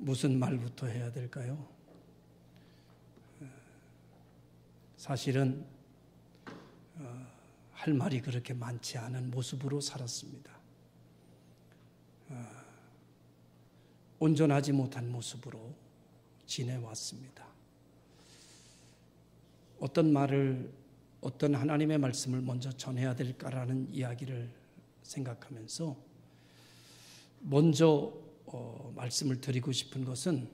무슨 말부터 해야 될까요? 사실은 할 말이 그렇게 많지 않은 모습으로 살았습니다. 온전하지 못한 모습으로 지내왔습니다. 어떤 말을, 어떤 하나님의 말씀을 먼저 전해야 될까라는 이야기를 생각하면서 먼저 말씀을 드리고 싶은 것은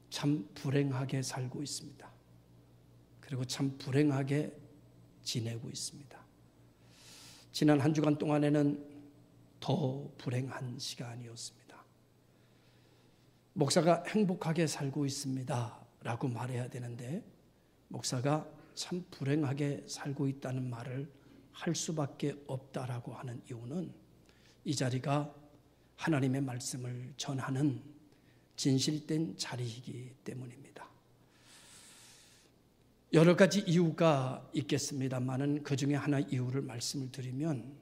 참 불행하게 살고 있습니다. 그리고 참 불행하게 지내고 있습니다. 지난 한 주간 동안에는 더 불행한 시간이었습니다. 목사가 행복하게 살고 있습니다 라고 말해야 되는데 목사가 참 불행하게 살고 있다는 말을 할 수밖에 없다라고 하는 이유는 이 자리가 하나님의 말씀을 전하는 진실된 자리이기 때문입니다. 여러 가지 이유가 있겠습니다만은 그 중에 하나 이유를 말씀을 드리면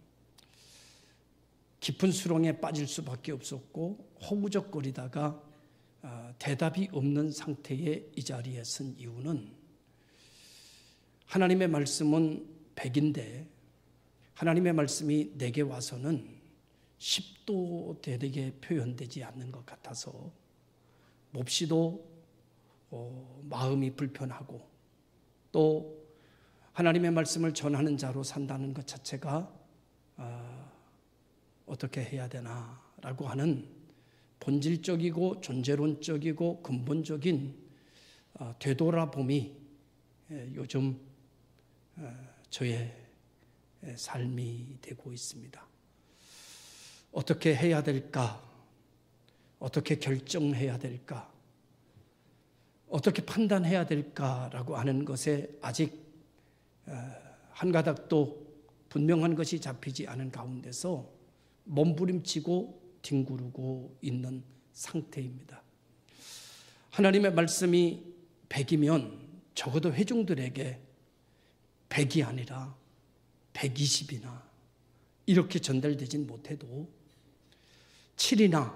깊은 수렁에 빠질 수밖에 없었고 허우적거리다가 대답이 없는 상태의 이 자리에 선 이유는 하나님의 말씀은 100인데 하나님의 말씀이 내게 와서는 10도 되게 표현되지 않는 것 같아서 몹시도 마음이 불편하고 또 하나님의 말씀을 전하는 자로 산다는 것 자체가 어떻게 해야 되나라고 하는 본질적이고 존재론적이고 근본적인 되돌아봄이 요즘 저의 삶이 되고 있습니다. 어떻게 해야 될까? 어떻게 결정해야 될까? 어떻게 판단해야 될까라고 하는 것에 아직 한 가닥도 분명한 것이 잡히지 않은 가운데서 몸부림치고 뒹구르고 있는 상태입니다. 하나님의 말씀이 100이면 적어도 회중들에게 100이 아니라 120이나 이렇게 전달되진 못해도 7이나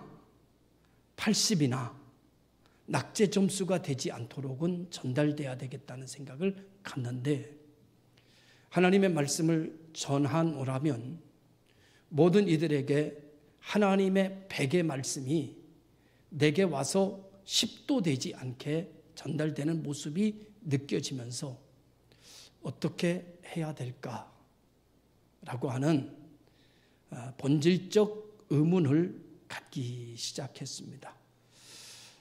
80이나 낙제 점수가 되지 않도록은 전달돼야 되겠다는 생각을 갖는데 하나님의 말씀을 전하노라면 모든 이들에게 하나님의 100의 말씀이 내게 와서 10도 되지 않게 전달되는 모습이 느껴지면서 어떻게 해야 될까라고 하는 본질적 의문을 갖기 시작했습니다.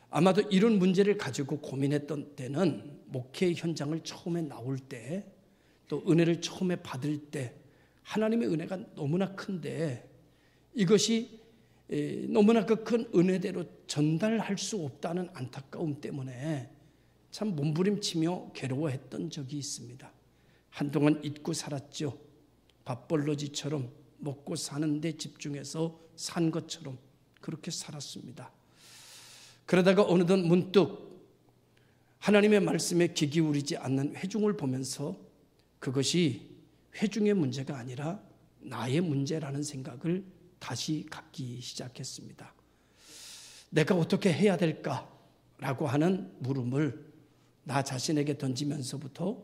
아마도 이런 문제를 가지고 고민했던 때는 목회 현장을 처음에 나올 때 또 은혜를 처음에 받을 때 하나님의 은혜가 너무나 큰데 이것이 너무나 그 큰 은혜대로 전달할 수 없다는 안타까움 때문에 참 몸부림치며 괴로워했던 적이 있습니다. 한동안 잊고 살았죠. 밥벌러지처럼 먹고 사는 데 집중해서 산 것처럼 그렇게 살았습니다. 그러다가 어느덧 문득 하나님의 말씀에 귀 기울이지 않는 회중을 보면서 그것이 회중의 문제가 아니라 나의 문제라는 생각을 다시 갖기 시작했습니다. 내가 어떻게 해야 될까라고 하는 물음을 나 자신에게 던지면서부터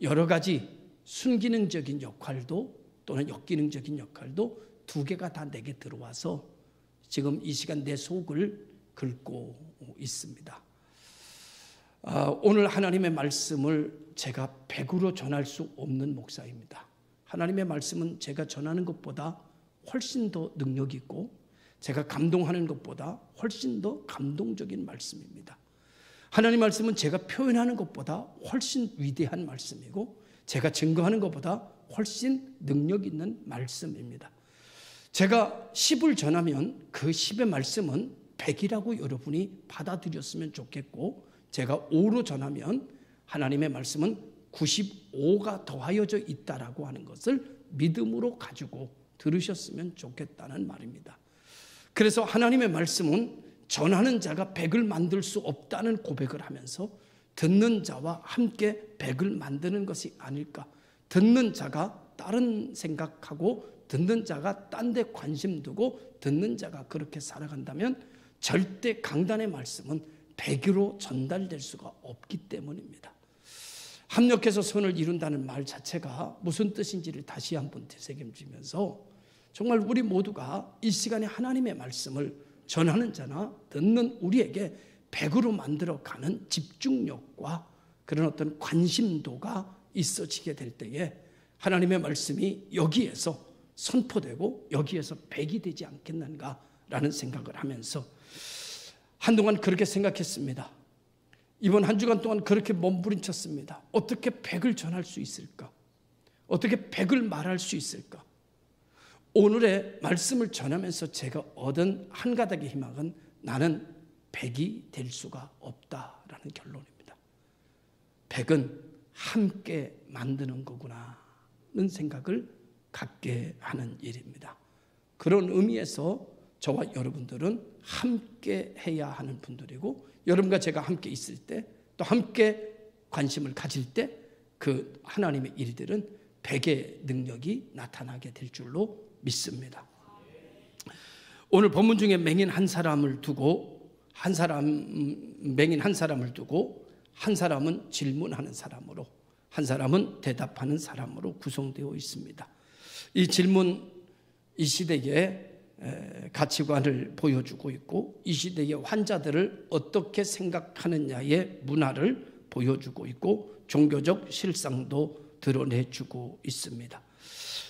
여러 가지 순기능적인 역할도 또는 역기능적인 역할도 두 개가 다 내게 들어와서 지금 이 시간 내 속을 긁고 있습니다. 오늘 하나님의 말씀을 제가 100으로 전할 수 없는 목사입니다. 하나님의 말씀은 제가 전하는 것보다 훨씬 더 능력 있고 제가 감동하는 것보다 훨씬 더 감동적인 말씀입니다. 하나님 말씀은 제가 표현하는 것보다 훨씬 위대한 말씀이고 제가 증거하는 것보다 훨씬 능력 있는 말씀입니다. 제가 10을 전하면 그 10의 말씀은 100이라고 여러분이 받아들였으면 좋겠고 제가 5로 전하면 하나님의 말씀은 95가 더하여져 있다라고 하는 것을 믿음으로 가지고 들으셨으면 좋겠다는 말입니다. 그래서 하나님의 말씀은 전하는 자가 100을 만들 수 없다는 고백을 하면서 듣는 자와 함께 100을 만드는 것이 아닐까. 듣는 자가 다른 생각하고 듣는 자가 딴 데 관심 두고 듣는 자가 그렇게 살아간다면 절대 강단의 말씀은 100으로 전달될 수가 없기 때문입니다. 합력해서 선을 이룬다는 말 자체가 무슨 뜻인지를 다시 한번 되새김지면서 정말 우리 모두가 이 시간에 하나님의 말씀을 전하는 자나 듣는 우리에게 100으로 만들어가는 집중력과 그런 어떤 관심도가 있어지게 될 때에 하나님의 말씀이 여기에서 선포되고 여기에서 100이 되지 않겠는가라는 생각을 하면서 한동안 그렇게 생각했습니다. 이번 한 주간 동안 그렇게 몸부림쳤습니다. 어떻게 100을 전할 수 있을까? 어떻게 100을 말할 수 있을까? 오늘의 말씀을 전하면서 제가 얻은 한 가닥의 희망은 나는 100이 될 수가 없다라는 결론입니다. 100은 함께 만드는 거구나는 생각을 갖게 하는 일입니다. 그런 의미에서 저와 여러분들은 함께 해야 하는 분들이고 여러분과 제가 함께 있을 때 또 함께 관심을 가질 때 그 하나님의 일들은 100의 능력이 나타나게 될 줄로 믿습니다. 오늘 본문 중에 맹인 한 사람을 두고 한 사람은 질문하는 사람으로 한 사람은 대답하는 사람으로 구성되어 있습니다. 이 질문 이 시대의 가치관을 보여주고 있고 이 시대의 환자들을 어떻게 생각하느냐의 문화를 보여주고 있고 종교적 실상도 드러내주고 있습니다.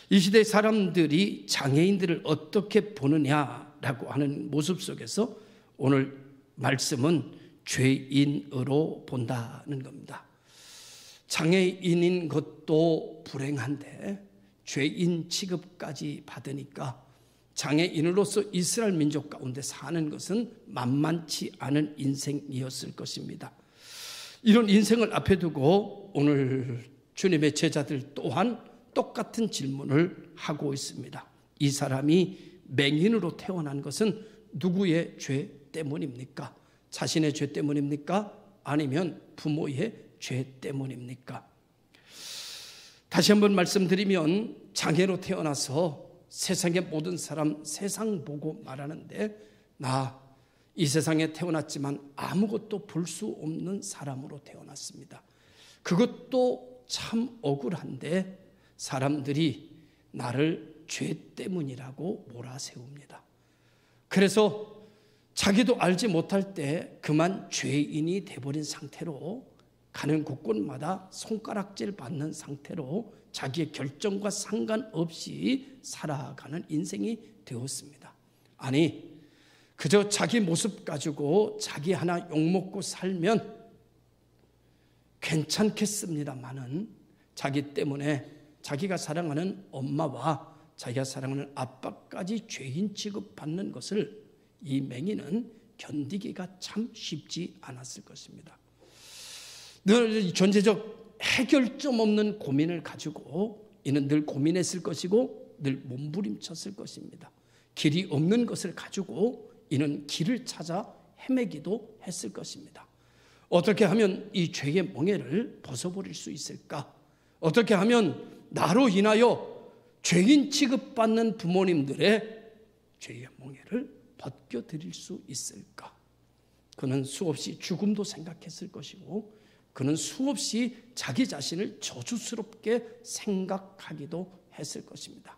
이 시대 사람들이 장애인들을 어떻게 보느냐라고 하는 모습 속에서 오늘 말씀은 죄인으로 본다는 겁니다. 장애인인 것도 불행한데 죄인 취급까지 받으니까 장애인으로서 이스라엘 민족 가운데 사는 것은 만만치 않은 인생이었을 것입니다. 이런 인생을 앞에 두고 오늘 주님의 제자들 또한 똑같은 질문을 하고 있습니다. 이 사람이 맹인으로 태어난 것은 누구의 죄 때문입니까? 자신의 죄 때문입니까? 아니면 부모의 죄 때문입니까? 다시 한번 말씀드리면 장애로 태어나서 세상의 모든 사람 세상 보고 말하는데 나 이 세상에 태어났지만 아무것도 볼 수 없는 사람으로 태어났습니다. 그것도 참 억울한데 사람들이 나를 죄 때문이라고 몰아세웁니다. 그래서 자기도 알지 못할 때 그만 죄인이 돼버린 상태로 가는 곳곳마다 손가락질 받는 상태로 자기의 결정과 상관없이 살아가는 인생이 되었습니다. 아니 그저 자기 모습 가지고 자기 하나 욕먹고 살면 괜찮겠습니다마는 자기 때문에 자기가 사랑하는 엄마와 자기가 사랑하는 아빠까지 죄인 취급받는 것을 이 맹인은 견디기가 참 쉽지 않았을 것입니다. 늘 존재적 해결점 없는 고민을 가지고 이는 늘 고민했을 것이고 늘 몸부림쳤을 것입니다. 길이 없는 것을 가지고 이는 길을 찾아 헤매기도 했을 것입니다. 어떻게 하면 이 죄의 멍에를 벗어버릴 수 있을까? 어떻게 하면 나로 인하여 죄인 취급받는 부모님들의 죄의 멍에를 벗겨드릴 수 있을까? 그는 수없이 죽음도 생각했을 것이고 그는 수없이 자기 자신을 저주스럽게 생각하기도 했을 것입니다.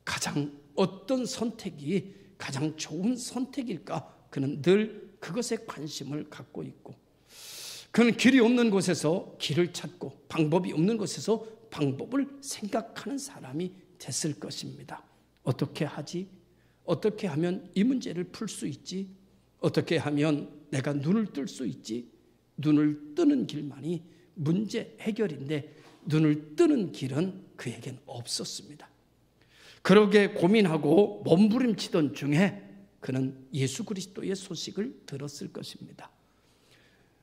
가장 어떤 선택이 가장 좋은 선택일까? 그는 늘 그것에 관심을 갖고 있고 그는 길이 없는 곳에서 길을 찾고 방법이 없는 곳에서 방법을 생각하는 사람이 됐을 것입니다. 어떻게 하지? 어떻게 하면 이 문제를 풀 수 있지? 어떻게 하면 내가 눈을 뜰 수 있지? 눈을 뜨는 길만이 문제 해결인데 눈을 뜨는 길은 그에겐 없었습니다. 그러게 고민하고 몸부림치던 중에 그는 예수 그리스도의 소식을 들었을 것입니다.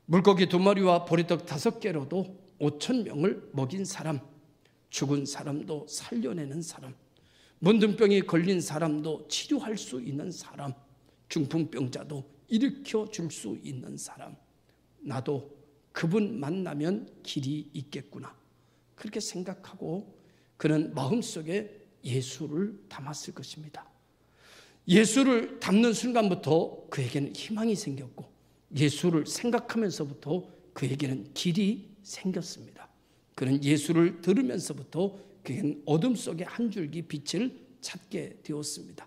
물고기 2마리와 보리떡 5개로도 5,000명을 먹인 사람, 죽은 사람도 살려내는 사람, 문둥병이 걸린 사람도 치료할 수 있는 사람, 중풍병자도 일으켜 줄 수 있는 사람, 나도 그분 만나면 길이 있겠구나. 그렇게 생각하고 그는 마음속에 예수를 담았을 것입니다. 예수를 닮는 순간부터 그에게는 희망이 생겼고 예수를 생각하면서부터 그에게는 길이 생겼습니다. 그는 예수를 들으면서부터 그에게는 어둠 속의 한 줄기 빛을 찾게 되었습니다.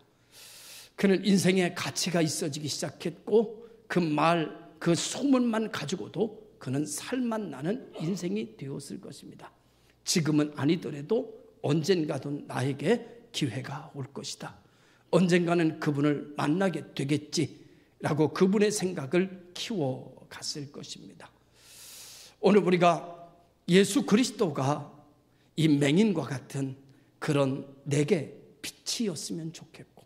그는 인생에 가치가 있어지기 시작했고 그 말, 그 소문만 가지고도 그는 살만 나는 인생이 되었을 것입니다. 지금은 아니더라도 언젠가도 나에게 기회가 올 것이다. 언젠가는 그분을 만나게 되겠지라고 그분의 생각을 키워갔을 것입니다. 오늘 우리가 예수 그리스도가 이 맹인과 같은 그런 내게 빛이었으면 좋겠고,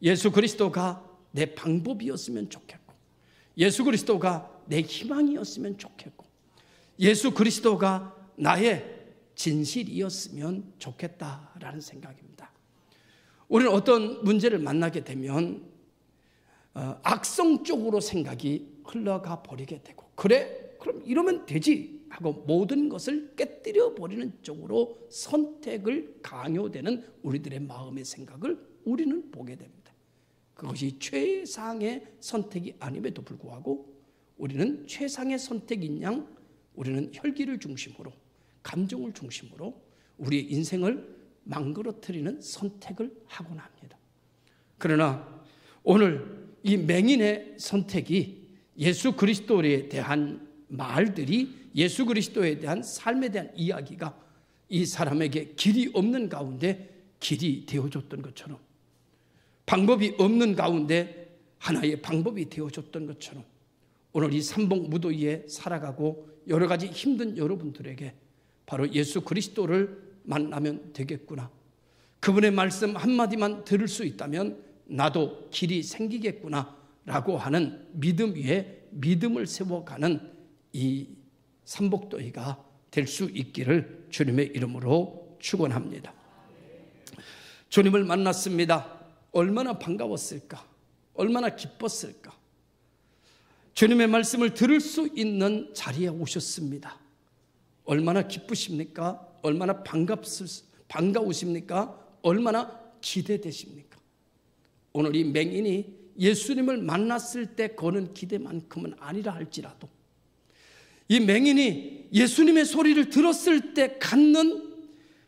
예수 그리스도가 내 방법이었으면 좋겠고, 예수 그리스도가 내 희망이었으면 좋겠고, 예수 그리스도가 나의 진실이었으면 좋겠다라는 생각입니다. 우리는 어떤 문제를 만나게 되면 악성 쪽으로 생각이 흘러가 버리게 되고, 그래? 그럼 이러면 되지 하고 모든 것을 깨뜨려 버리는 쪽으로 선택을 강요되는 우리들의 마음의 생각을 우리는 보게 됩니다. 그것이 최상의 선택이 아님에도 불구하고 우리는 최상의 선택인 양 우리는 혈기를 중심으로, 감정을 중심으로 우리의 인생을 망가뜨리는 선택을 하곤 합니다. 그러나 오늘 이 맹인의 선택이 예수 그리스도에 대한 말들이, 예수 그리스도에 대한 삶에 대한 이야기가 이 사람에게 길이 없는 가운데 길이 되어줬던 것처럼, 방법이 없는 가운데 하나의 방법이 되어줬던 것처럼, 오늘 이 삼복 무도위에 살아가고 여러 가지 힘든 여러분들에게 바로 예수 그리스도를 만나면 되겠구나, 그분의 말씀 한마디만 들을 수 있다면 나도 길이 생기겠구나 라고 하는 믿음 위에 믿음을 세워가는 이 삼복도회가 될 수 있기를 주님의 이름으로 축원합니다. 주님을 만났습니다. 얼마나 반가웠을까, 얼마나 기뻤을까. 주님의 말씀을 들을 수 있는 자리에 오셨습니다. 얼마나 기쁘십니까? 얼마나 반가우십니까? 얼마나 기대되십니까? 오늘 이 맹인이 예수님을 만났을 때 거는 기대만큼은 아니라 할지라도, 이 맹인이 예수님의 소리를 들었을 때 갖는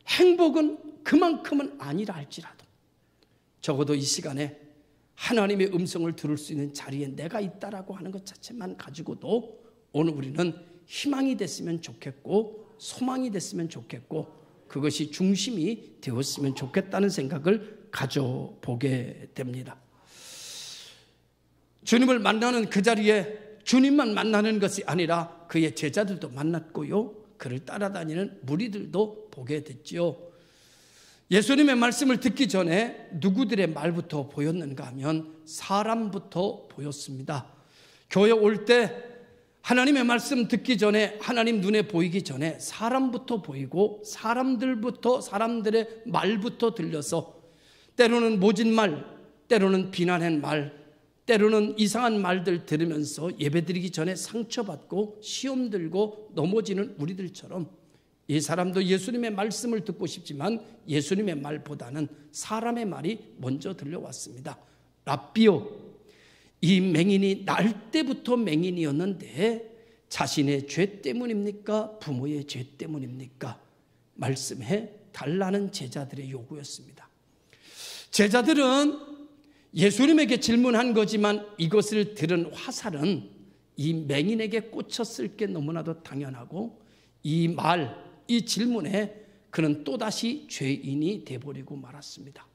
행복은 그만큼은 아니라 할지라도 적어도 이 시간에 하나님의 음성을 들을 수 있는 자리에 내가 있다라고 하는 것 자체만 가지고도 오늘 우리는 희망이 됐으면 좋겠고 소망이 됐으면 좋겠고 그것이 중심이 되었으면 좋겠다는 생각을 가져보게 됩니다. 주님을 만나는 그 자리에 주님만 만나는 것이 아니라 그의 제자들도 만났고요, 그를 따라다니는 무리들도 보게 됐지요. 예수님의 말씀을 듣기 전에 누구들의 말부터 보였는가 하면 사람부터 보였습니다. 교회 올 때 하나님의 말씀 듣기 전에, 하나님 눈에 보이기 전에 사람부터 보이고 사람들의 말부터 들려서 때로는 모진 말, 때로는 비난한 말, 때로는 이상한 말들 들으면서 예배드리기 전에 상처받고 시험 들고 넘어지는 우리들처럼 이 사람도 예수님의 말씀을 듣고 싶지만 예수님의 말보다는 사람의 말이 먼저 들려왔습니다. 랍비요, 이 맹인이 날 때부터 맹인이었는데 자신의 죄 때문입니까? 부모의 죄 때문입니까? 말씀해 달라는 제자들의 요구였습니다. 제자들은 예수님에게 질문한 거지만 이것을 들은 화살은 이 맹인에게 꽂혔을 게 너무나도 당연하고 이 말, 이 질문에 그는 또다시 죄인이 돼버리고 말았습니다.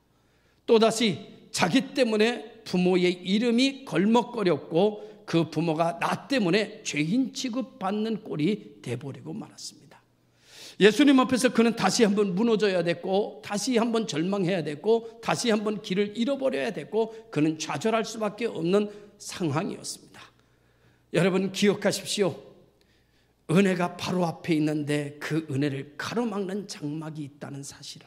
또다시 자기 때문에 부모의 이름이 걸먹거렸고 그 부모가 나 때문에 죄인 취급받는 꼴이 돼버리고 말았습니다. 예수님 앞에서 그는 다시 한번 무너져야 됐고 다시 한번 절망해야 됐고 다시 한번 길을 잃어버려야 됐고 그는 좌절할 수밖에 없는 상황이었습니다. 여러분 기억하십시오. 은혜가 바로 앞에 있는데 그 은혜를 가로막는 장막이 있다는 사실을,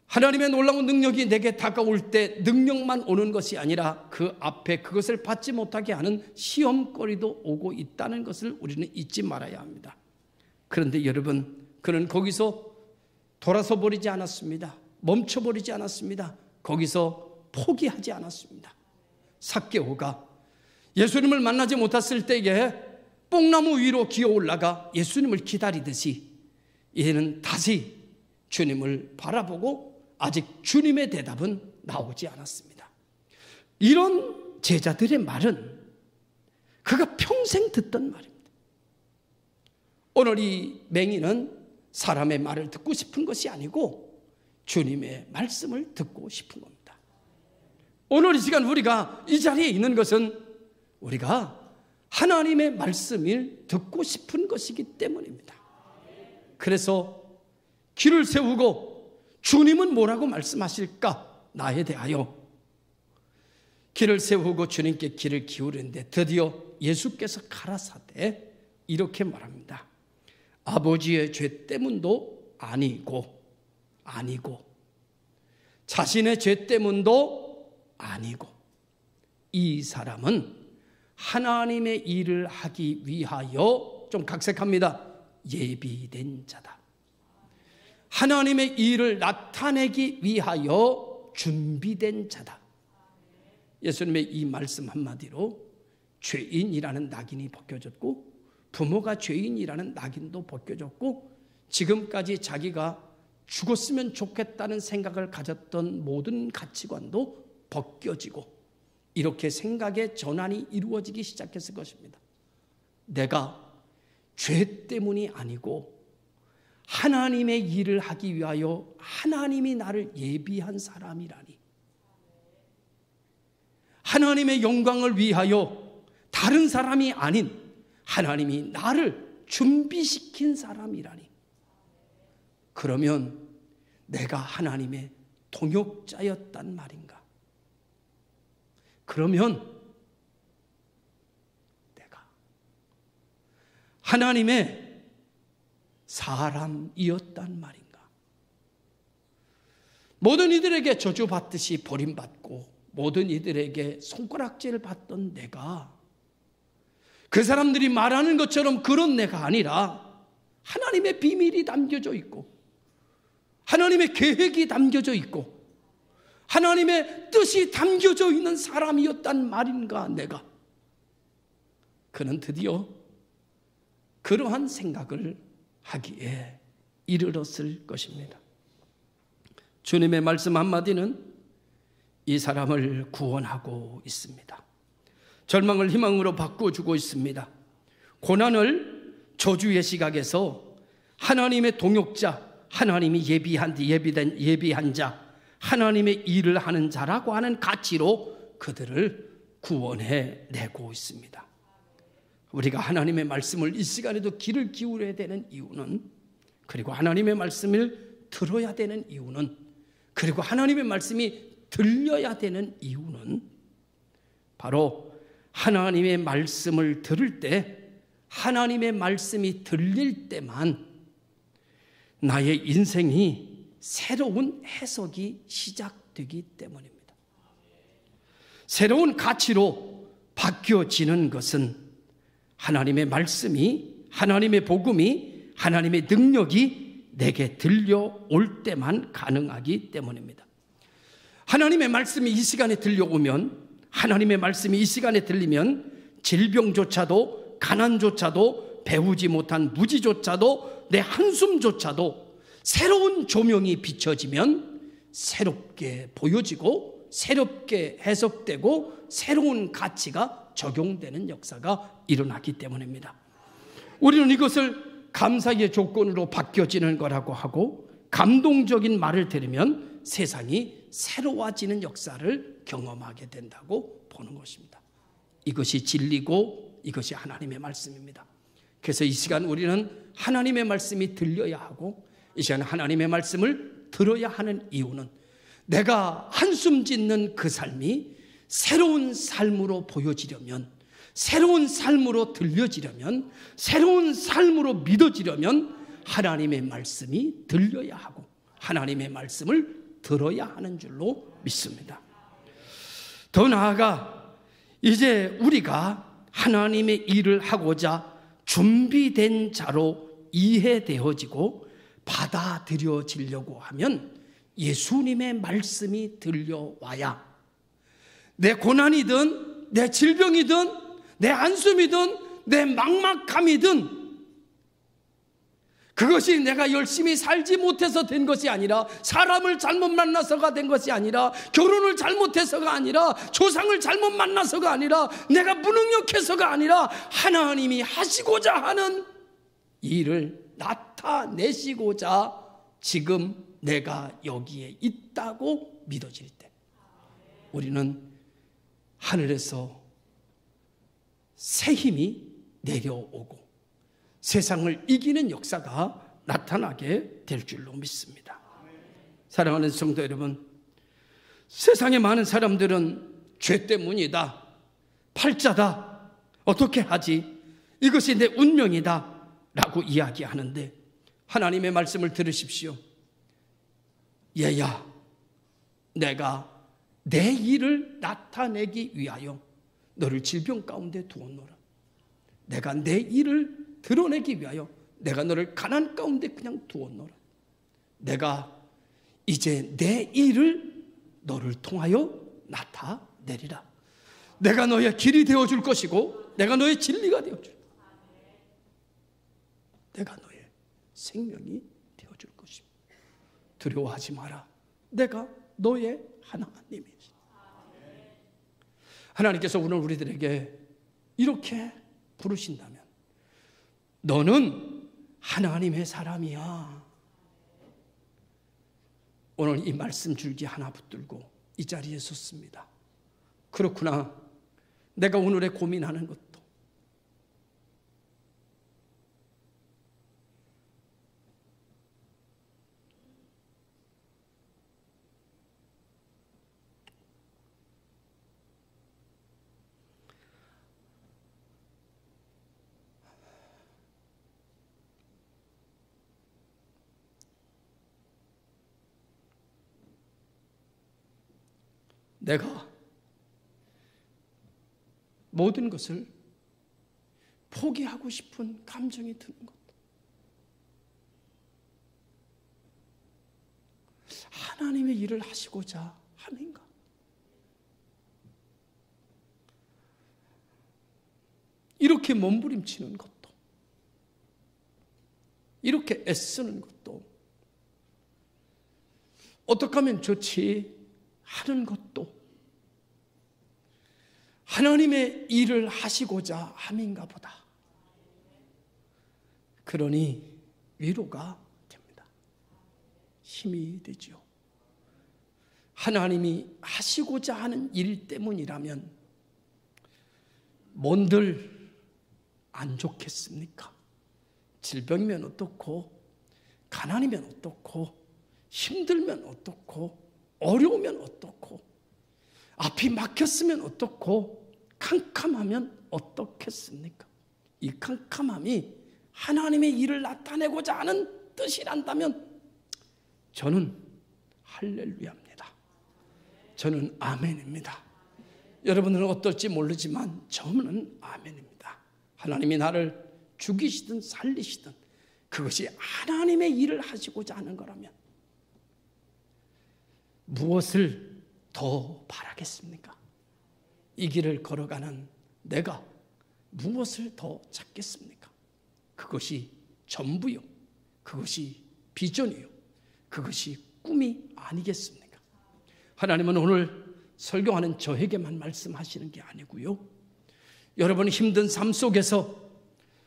하나님의 놀라운 능력이 내게 다가올 때 능력만 오는 것이 아니라 그 앞에 그것을 받지 못하게 하는 시험거리도 오고 있다는 것을 우리는 잊지 말아야 합니다. 그런데 여러분, 그는 거기서 돌아서 버리지 않았습니다. 멈춰버리지 않았습니다. 거기서 포기하지 않았습니다. 삭개오가 예수님을 만나지 못했을 때에 뽕나무 위로 기어 올라가 예수님을 기다리듯이 이제는 다시 주님을 바라보고 아직 주님의 대답은 나오지 않았습니다. 이런 제자들의 말은 그가 평생 듣던 말입니다. 오늘 이 맹인은 사람의 말을 듣고 싶은 것이 아니고 주님의 말씀을 듣고 싶은 겁니다. 오늘 이 시간 우리가 이 자리에 있는 것은 우리가 하나님의 말씀을 듣고 싶은 것이기 때문입니다. 그래서 길을 세우고 주님은 뭐라고 말씀하실까? 나에 대하여 길을 세우고 주님께 길을 기울이는데 드디어 예수께서 가라사대 이렇게 말합니다. 아버지의 죄 때문도 아니고 자신의 죄 때문도 아니고 이 사람은 하나님의 일을 하기 위하여, 좀 각색합니다, 예비된 자다. 하나님의 일을 나타내기 위하여 준비된 자다. 예수님의 이 말씀 한마디로 죄인이라는 낙인이 벗겨졌고 부모가 죄인이라는 낙인도 벗겨졌고 지금까지 자기가 죽었으면 좋겠다는 생각을 가졌던 모든 가치관도 벗겨지고 이렇게 생각의 전환이 이루어지기 시작했을 것입니다. 내가 죄 때문이 아니고 하나님의 일을 하기 위하여 하나님이 나를 예비한 사람이라니, 하나님의 영광을 위하여 다른 사람이 아닌 하나님이 나를 준비시킨 사람이라니, 그러면 내가 하나님의 동역자였단 말인가? 그러면 내가 하나님의 사람이었단 말인가? 모든 이들에게 저주받듯이 버림받고 모든 이들에게 손가락질을 받던 내가 그 사람들이 말하는 것처럼 그런 내가 아니라 하나님의 비밀이 담겨져 있고 하나님의 계획이 담겨져 있고 하나님의 뜻이 담겨져 있는 사람이었단 말인가 내가? 그는 드디어 그러한 생각을 하기에 이르렀을 것입니다. 주님의 말씀 한마디는 이 사람을 구원하고 있습니다. 절망을 희망으로 바꿔주고 있습니다. 고난을 저주의 시각에서 하나님의 동역자, 하나님이 예비한 자, 하나님의 일을 하는 자라고 하는 가치로 그들을 구원해내고 있습니다. 우리가 하나님의 말씀을 이 시간에도 귀를 기울여야 되는 이유는, 그리고 하나님의 말씀을 들어야 되는 이유는, 그리고 하나님의 말씀이 들려야 되는 이유는 바로 하나님의 말씀을 들을 때, 하나님의 말씀이 들릴 때만 나의 인생이 새로운 해석이 시작되기 때문입니다. 새로운 가치로 바뀌어지는 것은 하나님의 말씀이, 하나님의 복음이, 하나님의 능력이 내게 들려올 때만 가능하기 때문입니다. 하나님의 말씀이 이 시간에 들려오면, 하나님의 말씀이 이 시간에 들리면 질병조차도, 가난조차도, 배우지 못한 무지조차도, 내 한숨조차도 새로운 조명이 비춰지면 새롭게 보여지고 새롭게 해석되고 새로운 가치가 적용되는 역사가 일어나기 때문입니다. 우리는 이것을 감사의 조건으로 바뀌어지는 거라고 하고, 감동적인 말을 들으면 세상이 새로워지는 역사를 경험하게 된다고 보는 것입니다. 이것이 진리고 이것이 하나님의 말씀입니다. 그래서 이 시간 우리는 하나님의 말씀이 들려야 하고 이 시간 하나님의 말씀을 들어야 하는 이유는, 내가 한숨 짓는 그 삶이 새로운 삶으로 보여지려면, 새로운 삶으로 들려지려면, 새로운 삶으로 믿어지려면 하나님의 말씀이 들려야 하고 하나님의 말씀을 들어야 하는 줄로 믿습니다. 더 나아가 이제 우리가 하나님의 일을 하고자 준비된 자로 이해되어지고 받아들여지려고 하면 예수님의 말씀이 들려와야 내 고난이든 내 질병이든 내 한숨이든 내 막막함이든 그것이 내가 열심히 살지 못해서 된 것이 아니라, 사람을 잘못 만나서가 된 것이 아니라, 결혼을 잘못해서가 아니라, 조상을 잘못 만나서가 아니라, 내가 무능력해서가 아니라, 하나님이 하시고자 하는 일을 나타내시고자 지금 내가 여기에 있다고 믿어질 때, 우리는 하늘에서 새 힘이 내려오고 세상을 이기는 역사가 나타나게 될 줄로 믿습니다. 사랑하는 성도 여러분, 세상에 많은 사람들은 죄 때문이다, 팔자다, 어떻게 하지, 이것이 내 운명이다 라고 이야기하는데, 하나님의 말씀을 들으십시오. 얘야, 내가 내 일을 나타내기 위하여 너를 질병 가운데 두었노라. 내가 내 일을 드러내기 위하여 내가 너를 가난 가운데 그냥 두었노라. 내가 이제 내 일을 너를 통하여 나타내리라. 내가 너의 길이 되어줄 것이고 내가 너의 진리가 되어줄, 내가 너의 생명이 되어줄 것입니다. 두려워하지 마라. 내가 너의 하나님이지. 하나님께서 오늘 우리들에게 이렇게 부르신다면, 너는 하나님의 사람이야. 오늘 이 말씀 줄기 하나 붙들고 이 자리에 섰습니다. 그렇구나. 내가 오늘에 고민하는 것도, 내가 모든 것을 포기하고 싶은 감정이 드는 것, 하나님의 일을 하시고자 함인가? 이렇게 몸부림치는 것도, 이렇게 애쓰는 것도, 어떻게 하면 좋지 하는 것도 하나님의 일을 하시고자 함인가 보다. 그러니 위로가 됩니다. 힘이 되죠. 하나님이 하시고자 하는 일 때문이라면 뭔들 안 좋겠습니까? 질병이면 어떻고, 가난이면 어떻고, 힘들면 어떻고, 어려우면 어떻고, 앞이 막혔으면 어떻고, 캄캄하면 어떻겠습니까? 이 캄캄함이 하나님의 일을 나타내고자 하는 뜻이란다면 저는 할렐루야입니다. 저는 아멘입니다. 여러분들은 어떨지 모르지만 저는 아멘입니다. 하나님이 나를 죽이시든 살리시든 그것이 하나님의 일을 하시고자 하는 거라면 무엇을 더 바라겠습니까? 이 길을 걸어가는 내가 무엇을 더 찾겠습니까? 그것이 전부요, 그것이 비전이요, 그것이 꿈이 아니겠습니까? 하나님은 오늘 설교하는 저에게만 말씀하시는 게 아니고요, 여러분 힘든 삶 속에서,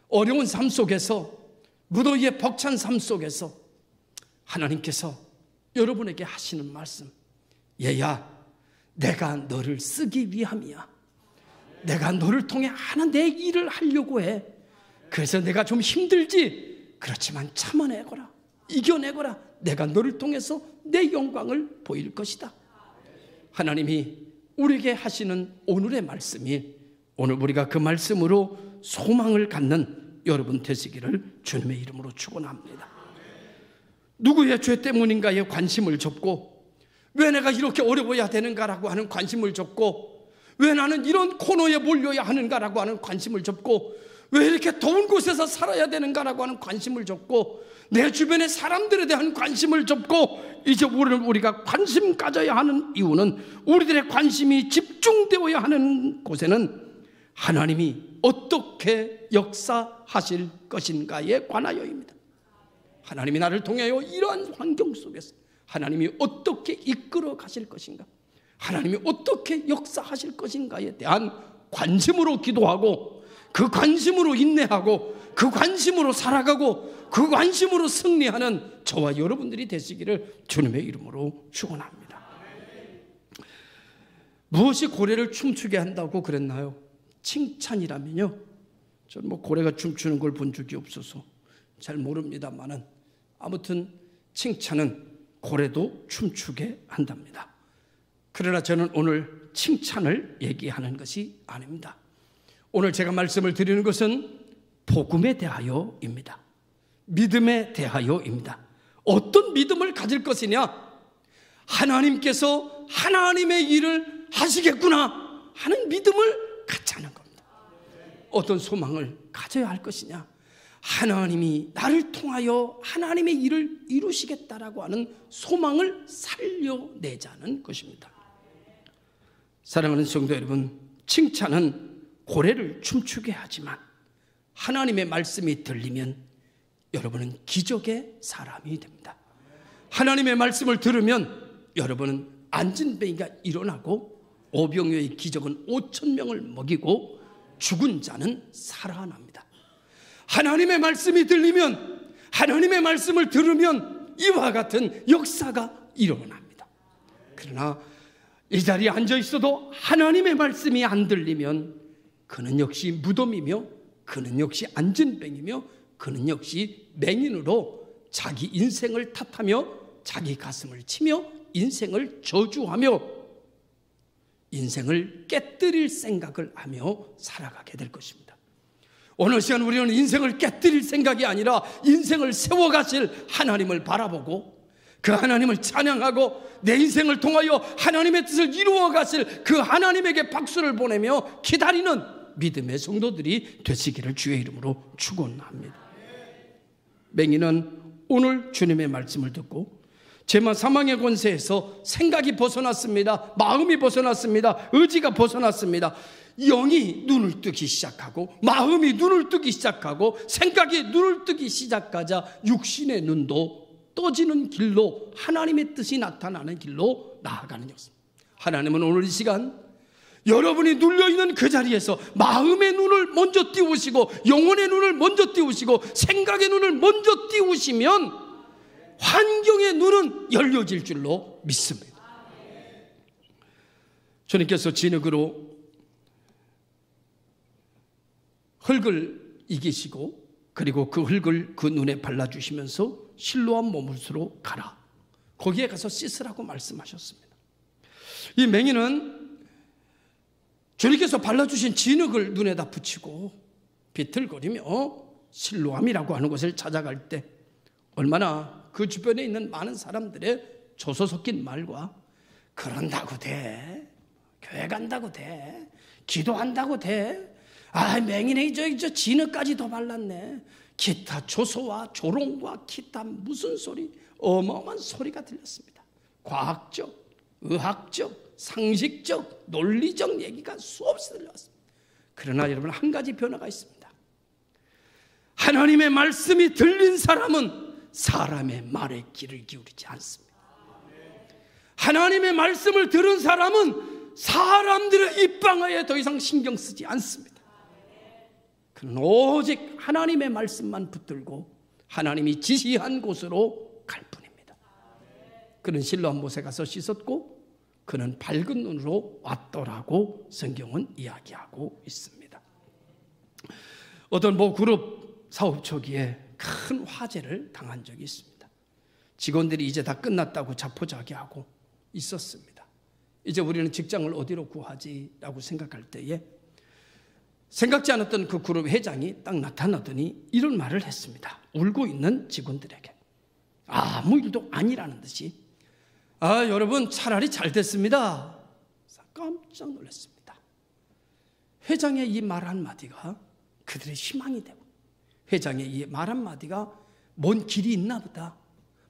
어려운 삶 속에서, 무더위에 벅찬 삶 속에서 하나님께서 여러분에게 하시는 말씀, 얘야, 내가 너를 쓰기 위함이야. 내가 너를 통해 하는 내 일을 하려고 해. 그래서 내가 좀 힘들지, 그렇지만 참아내거라, 이겨내거라. 내가 너를 통해서 내 영광을 보일 것이다. 하나님이 우리에게 하시는 오늘의 말씀이, 오늘 우리가 그 말씀으로 소망을 갖는 여러분 되시기를 주님의 이름으로 축원합니다. 누구의 죄 때문인가에 관심을 접고, 왜 내가 이렇게 어려워야 되는가라고 하는 관심을 접고, 왜 나는 이런 코너에 몰려야 하는가라고 하는 관심을 접고, 왜 이렇게 더운 곳에서 살아야 되는가라고 하는 관심을 줬고, 내 주변의 사람들에 대한 관심을 줬고, 이제 우리가 관심 가져야 하는 이유는 우리들의 관심이 집중되어야 하는 곳에는 하나님이 어떻게 역사하실 것인가에 관하여입니다. 하나님이 나를 통하여 이러한 환경 속에서 하나님이 어떻게 이끌어 가실 것인가, 하나님이 어떻게 역사하실 것인가에 대한 관심으로 기도하고, 그 관심으로 인내하고, 그 관심으로 살아가고, 그 관심으로 승리하는 저와 여러분들이 되시기를 주님의 이름으로 축원합니다. 무엇이 고래를 춤추게 한다고 그랬나요? 칭찬이라면요, 저는 고래가 춤추는 걸 본 적이 없어서 잘 모릅니다만은, 아무튼 칭찬은 고래도 춤추게 한답니다. 그러나 저는 오늘 칭찬을 얘기하는 것이 아닙니다. 오늘 제가 말씀을 드리는 것은 복음에 대하여입니다. 믿음에 대하여입니다. 어떤 믿음을 가질 것이냐? 하나님께서 하나님의 일을 하시겠구나 하는 믿음을 갖자는 겁니다. 어떤 소망을 가져야 할 것이냐? 하나님이 나를 통하여 하나님의 일을 이루시겠다라고 하는 소망을 살려내자는 것입니다. 사랑하는 성도 여러분, 칭찬은 고래를 춤추게 하지만 하나님의 말씀이 들리면 여러분은 기적의 사람이 됩니다. 하나님의 말씀을 들으면 여러분은 안진뱅이가 일어나고, 오병이어의 기적은 5,000명을 먹이고, 죽은 자는 살아납니다. 하나님의 말씀이 들리면, 하나님의 말씀을 들으면 이와 같은 역사가 일어납니다. 그러나 이 자리에 앉아 있어도 하나님의 말씀이 안 들리면 그는 역시 무덤이며, 그는 역시 안진뱅이며, 그는 역시 맹인으로 자기 인생을 탓하며 자기 가슴을 치며 인생을 저주하며 인생을 깨뜨릴 생각을 하며 살아가게 될 것입니다. 오늘 시간 우리는 인생을 깨뜨릴 생각이 아니라 인생을 세워가실 하나님을 바라보고, 그 하나님을 찬양하고, 내 인생을 통하여 하나님의 뜻을 이루어가실 그 하나님에게 박수를 보내며 기다리는 믿음의 성도들이 되시기를 주의 이름으로 축원합니다. 맹인은 오늘 주님의 말씀을 듣고 죄만 사망의 권세에서 생각이 벗어났습니다. 마음이 벗어났습니다. 의지가 벗어났습니다. 영이 눈을 뜨기 시작하고, 마음이 눈을 뜨기 시작하고, 생각이 눈을 뜨기 시작하자 육신의 눈도 떠지는 길로, 하나님의 뜻이 나타나는 길로 나아가는 역사. 하나님은 오늘 이 시간 여러분이 눌려있는 그 자리에서 마음의 눈을 먼저 띄우시고, 영혼의 눈을 먼저 띄우시고, 생각의 눈을 먼저 띄우시면 환경의 눈은 열려질 줄로 믿습니다. 주님께서 진흙으로 흙을 이기시고, 그리고 그 흙을 그 눈에 발라주시면서 실로암 모못으로 가라, 거기에 가서 씻으라고 말씀하셨습니다. 이 맹인은 주님께서 발라주신 진흙을 눈에다 붙이고 비틀거리며 실로암이라고 하는 곳을 찾아갈 때 얼마나 그 주변에 있는 많은 사람들의 조소 섞인 말과 그런다고 돼, 교회 간다고 돼, 기도한다고 돼, 아 맹인이 저 진흙까지 더 발랐네, 기타 조소와 조롱과 기타 무슨 소리, 어마어마한 소리가 들렸습니다. 과학적, 의학적, 상식적, 논리적 얘기가 수없이 들려왔습니다. 그러나 여러분, 한 가지 변화가 있습니다. 하나님의 말씀이 들린 사람은 사람의 말에 귀를 기울이지 않습니다. 하나님의 말씀을 들은 사람은 사람들의 입방아에 더 이상 신경 쓰지 않습니다. 그는 오직 하나님의 말씀만 붙들고 하나님이 지시한 곳으로 갈 뿐입니다. 그는 실로암 못에 가서 씻었고 그는 밝은 눈으로 왔더라고 성경은 이야기하고 있습니다. 어떤 그룹 사업 초기에 큰 화재를 당한 적이 있습니다. 직원들이 이제 다 끝났다고 자포자기하고 있었습니다. 이제 우리는 직장을 어디로 구하지라고 생각할 때에 생각지 않았던 그 그룹 회장이 딱 나타나더니 이런 말을 했습니다. 울고 있는 직원들에게 아무 일도 아니라는 듯이, 여러분 차라리 잘 됐습니다. 깜짝 놀랐습니다. 회장의 이 말 한마디가 그들의 희망이 되고, 회장의 이 말 한마디가 뭔 길이 있나 보다,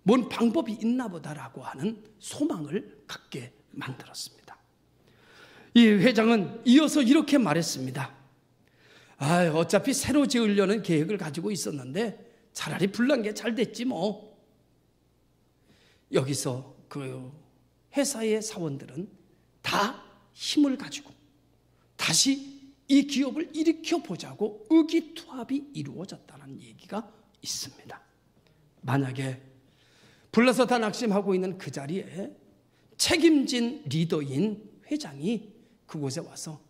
뭔 방법이 있나 보다라고 하는 소망을 갖게 만들었습니다. 이 회장은 이어서 이렇게 말했습니다. 어차피 새로 지으려는 계획을 가지고 있었는데 차라리 불난 게 잘 됐지 뭐. 여기서 그 회사의 사원들은 다 힘을 가지고 다시 이 기업을 일으켜보자고 의기투합이 이루어졌다는 얘기가 있습니다. 만약에 불러서 다 낙심하고 있는 그 자리에 책임진 리더인 회장이 그곳에 와서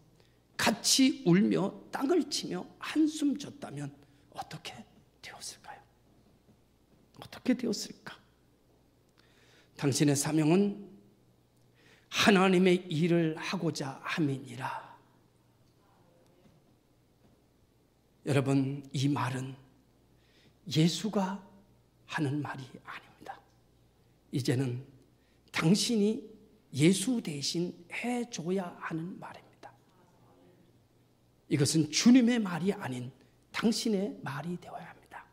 같이 울며 땅을 치며 한숨 졌다면 어떻게 되었을까요? 어떻게 되었을까? 당신의 사명은 하나님의 일을 하고자 함이니라. 여러분, 이 말은 예수가 하는 말이 아닙니다. 이제는 당신이 예수 대신 해줘야 하는 말입니다. 이것은 주님의 말이 아닌 당신의 말이 되어야 합니다.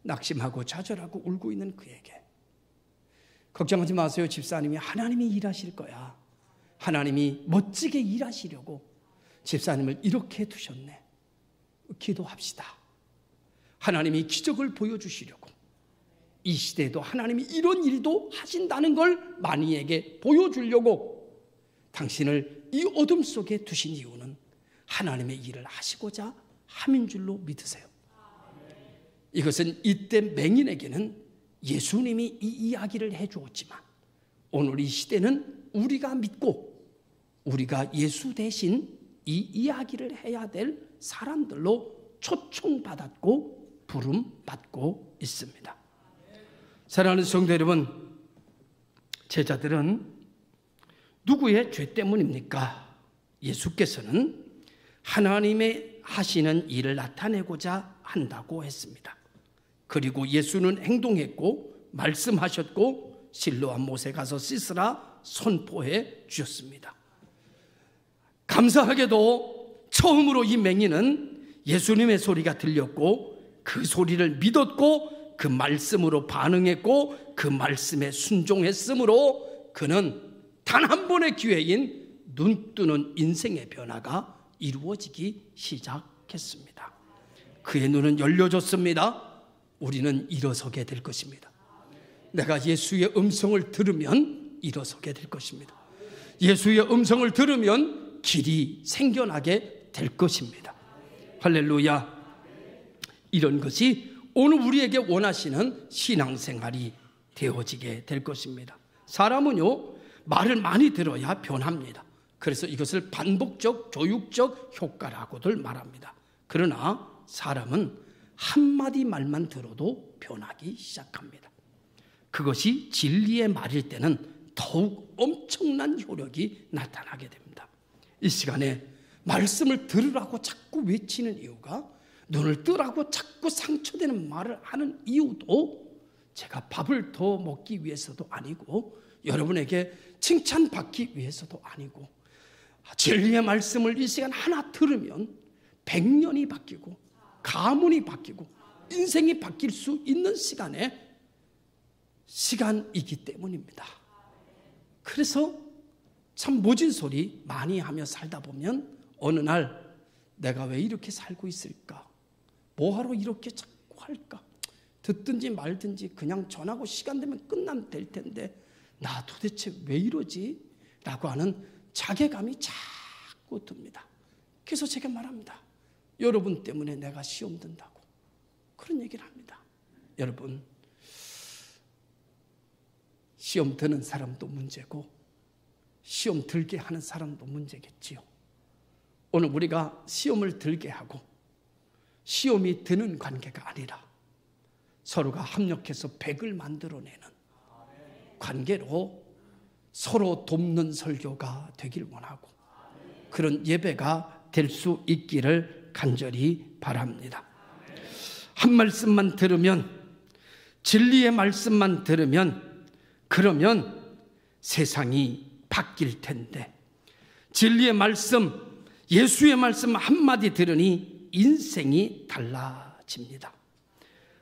낙심하고 좌절하고 울고 있는 그에게 걱정하지 마세요. 집사님이 하나님이 일하실 거야. 하나님이 멋지게 일하시려고 집사님을 이렇게 두셨네. 기도합시다. 하나님이 기적을 보여주시려고 이 시대에도 하나님이 이런 일도 하신다는 걸 만이에게 보여주려고 당신을 이 어둠 속에 두신 이유는 하나님의 일을 하시고자 함인 줄로 믿으세요. 이것은 이때 맹인에게는 예수님이 이 이야기를 해주었지만 오늘 이 시대는 우리가 믿고 우리가 예수 대신 이 이야기를 해야 될 사람들로 초청받았고 부름받고 있습니다. 사랑하는 성도 여러분, 제자들은 누구의 죄 때문입니까? 예수께서는 하나님의 하시는 일을 나타내고자 한다고 했습니다. 그리고 예수는 행동했고 말씀하셨고 실로암 못에 가서 씻으라 선포해 주셨습니다. 감사하게도 처음으로 이 맹인은 예수님의 소리가 들렸고 그 소리를 믿었고 그 말씀으로 반응했고 그 말씀에 순종했으므로 그는 단 한 번의 기회인 눈뜨는 인생의 변화가 이루어지기 시작했습니다. 그의 눈은 열려졌습니다. 우리는 일어서게 될 것입니다. 내가 예수의 음성을 들으면 일어서게 될 것입니다. 예수의 음성을 들으면 길이 생겨나게 될 것입니다. 할렐루야. 이런 것이 오늘 우리에게 원하시는 신앙생활이 되어지게 될 것입니다. 사람은요, 말을 많이 들어야 변합니다. 그래서 이것을 반복적 교육적 효과라고들 말합니다. 그러나 사람은 한마디 말만 들어도 변하기 시작합니다. 그것이 진리의 말일 때는 더욱 엄청난 효력이 나타나게 됩니다. 이 시간에 말씀을 들으라고 자꾸 외치는 이유가, 눈을 뜨라고 자꾸 상처되는 말을 하는 이유도 제가 밥을 더 먹기 위해서도 아니고 여러분에게 칭찬받기 위해서도 아니고, 진리의 말씀을 이 시간 하나 들으면 100년이 바뀌고 가문이 바뀌고 인생이 바뀔 수 있는 시간이기 때문입니다. 그래서 참 모진 소리 많이 하며 살다 보면 어느 날 내가 왜 이렇게 살고 있을까? 뭐하러 이렇게 자꾸 할까? 듣든지 말든지 그냥 전하고 시간 되면 끝나면 될 텐데 나 도대체 왜 이러지? 라고 하는 자괴감이 자꾸 듭니다. 그래서 제가 말합니다. 여러분 때문에 내가 시험 든다고 그런 얘기를 합니다. 여러분, 시험 드는 사람도 문제고 시험 들게 하는 사람도 문제겠지요. 오늘 우리가 시험을 들게 하고 시험이 드는 관계가 아니라 서로가 합력해서 100을 만들어내는 관계로 서로 돕는 설교가 되길 원하고 그런 예배가 될 수 있기를 간절히 바랍니다. 한 말씀만 들으면, 진리의 말씀만 들으면 그러면 세상이 바뀔 텐데, 진리의 말씀, 예수의 말씀 한마디 들으니 인생이 달라집니다.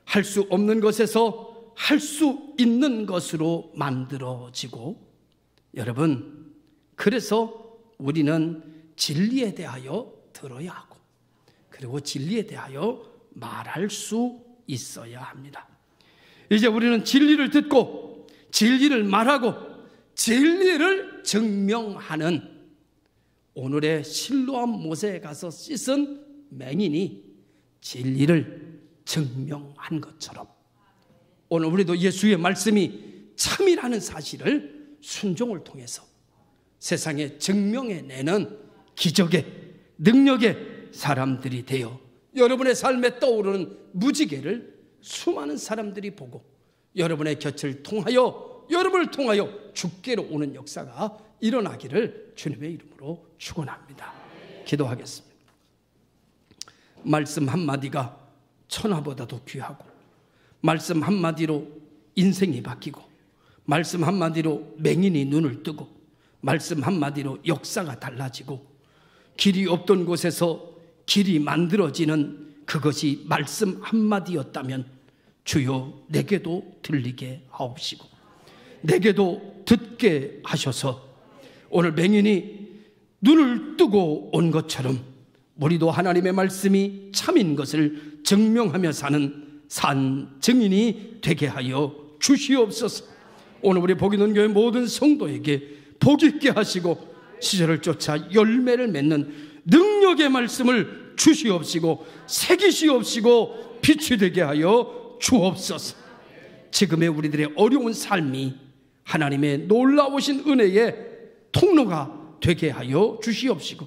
할 수 없는 것에서 할 수 있는 것으로 만들어지고, 여러분, 그래서 우리는 진리에 대하여 들어야 하고, 그리고 진리에 대하여 말할 수 있어야 합니다. 이제 우리는 진리를 듣고 진리를 말하고 진리를 증명하는, 오늘의 실로암 못에 가서 씻은 맹인이 진리를 증명한 것처럼 오늘 우리도 예수의 말씀이 참이라는 사실을 순종을 통해서 세상에 증명해내는 기적의 능력의 사람들이 되어 여러분의 삶에 떠오르는 무지개를 수많은 사람들이 보고 여러분의 곁을 통하여, 여러분을 통하여 주께로 오는 역사가 일어나기를 주님의 이름으로 축원합니다. 기도하겠습니다. 말씀 한마디가 천하보다도 귀하고, 말씀 한마디로 인생이 바뀌고, 말씀 한마디로 맹인이 눈을 뜨고, 말씀 한마디로 역사가 달라지고, 길이 없던 곳에서 길이 만들어지는 그것이 말씀 한마디였다면 주여 내게도 들리게 하옵시고 내게도 듣게 하셔서 오늘 맹인이 눈을 뜨고 온 것처럼 우리도 하나님의 말씀이 참인 것을 증명하며 사는 산 증인이 되게 하여 주시옵소서. 오늘 우리 복이는 교회 모든 성도에게 복 있게 하시고 시절을 쫓아 열매를 맺는 능력의 말씀을 주시옵시고 새기시옵시고 빛이 되게 하여 주옵소서. 지금의 우리들의 어려운 삶이 하나님의 놀라우신 은혜의 통로가 되게 하여 주시옵시고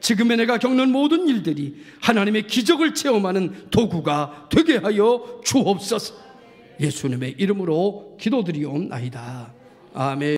지금의 내가 겪는 모든 일들이 하나님의 기적을 체험하는 도구가 되게 하여 주옵소서. 예수님의 이름으로 기도드리옵나이다. 아멘.